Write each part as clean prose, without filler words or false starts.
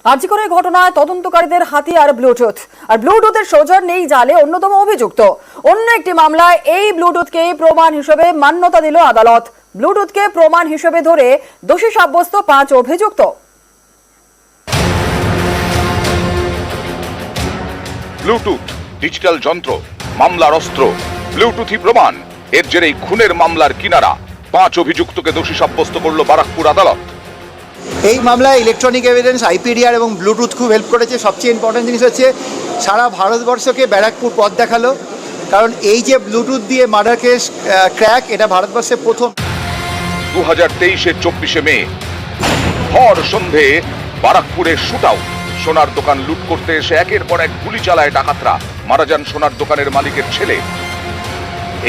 আরজিকরের ঘটনায় তদন্তকারীদের হাতিয়ার ব্লুটুথ, আর ব্লুটুথের সৌজন্যেই জালে অন্যতম অভিযুক্ত। অন্য একটি মামলায় এই ব্লুটুথকে প্রমাণ হিসেবে মান্যতা দিল আদালত। ব্লুটুথকে প্রমাণ হিসেবে ধরে দোষী সাব্যস্ত 5 অভিযুক্ত। ব্লুটুথ ডিজিটাল যন্ত্র, মামলার অস্ত্র, ব্লুটুথই প্রমাণ। এর জেরেই খুনের মামলার কিনারা। 5 অভিযুক্তকে দোষী সাব্যস্ত করল বারাকপুর আদালত। এই মামলায় ইলেকট্রনিক এভিডেন্স, আইপিডিআর এবং ব্লুটুথ খুব হেল্প করেছে। সবচেয়ে ইম্পর্টেন্ট জিনিস হচ্ছে সারা ভারতবর্ষকে ব্যারাকপুর পথ দেখালো, কারণ এই যে ব্লুটুথ দিয়ে মার্ডার কেস ক্র্যাক, এটা ভারতবর্ষে প্রথম। 2023-এর 24শে মে ভর সন্ধে বারাকপুরের শুটআউট। সোনার দোকান লুট করতে এসে একের পর এক গুলি চালায় ডাকাতরা। মারা যান সোনার দোকানের মালিকের ছেলে।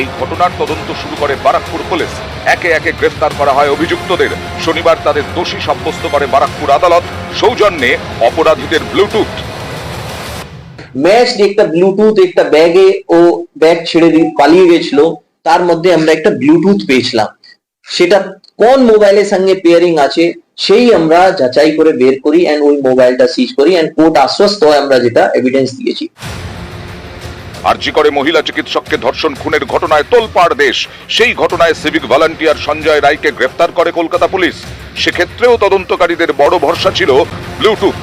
এই ঘটনার তদন্ত শুরু করে বারাকপুর পুলিশ। একে একে গ্রেফতার করা হয় অভিযুক্তদের। শনিবার তাদের দোষী সাব্যস্ত করে বারাকপুর আদালত। সৌজন্যে অপরাধীদের ব্লুটুথ। ম্যাচ একটা ব্লুটুথ একটা ব্যাগে, ও ব্যাগ ছেড়ে দিয়ে পালিয়ে গেছিল, তার মধ্যে আমরা একটা ব্লুটুথ পেয়েছিলাম। সেটা কোন মোবাইলের সঙ্গে পেয়ারিং আছে সেই আমরা যাচাই করে বের করি এন্ড ওই মোবাইলটা সিজ করি এন্ড কোর্ট আশ্বস্ত হয় আমরা যেটা এভিডেন্স দিয়েছি। আরজিকরে মহিলা চিকিৎসককে ধর্ষণ খুনের ঘটনায় তোলপাড় দেশ। সেই ঘটনায় সিভিক ভলান্টিয়ার সঞ্জয় রায়কে গ্রেফতার করে কলকাতা পুলিশ। সেক্ষেত্রেও তদন্তকারীদের বড় ভরসা ছিল ব্লুটুথ।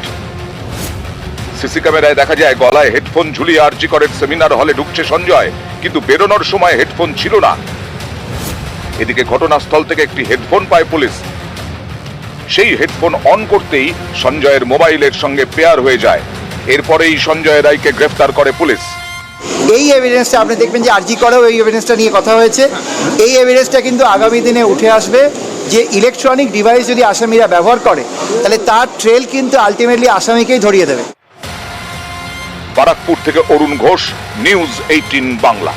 সিসি ক্যামেরায় দেখা যায় গলায় হেডফোন ঝুলিয়ে আরজিকরের সেমিনার হলে ঢুকছে সঞ্জয়, কিন্তু বেরোনোর সময় হেডফোন ছিল না। এদিকে ঘটনাস্থল থেকে একটি হেডফোন পায় পুলিশ। সেই হেডফোন অন করতেই সঞ্জয়ের মোবাইলের সঙ্গে পেয়ার হয়ে যায়। এরপরেই সঞ্জয় রায়কে গ্রেফতার করে পুলিশ। এই এভিডেন্সটা আপনি দেখবেন যে আরজিকরেও এই এভিডেন্সটা নিয়ে কথা হয়েছে। এই এভিডেন্সটা কিন্তু আগামী দিনে উঠে আসবে যে ইলেকট্রনিক ডিভাইস যদি আসামিরা ব্যবহার করে, তাহলে তার ট্রেল কিন্তু আলটিমেটলি আসামিকেই ধরিয়ে দেবে। বারাকপুর থেকে অরুণ ঘোষ, নিউজ 18 বাংলা।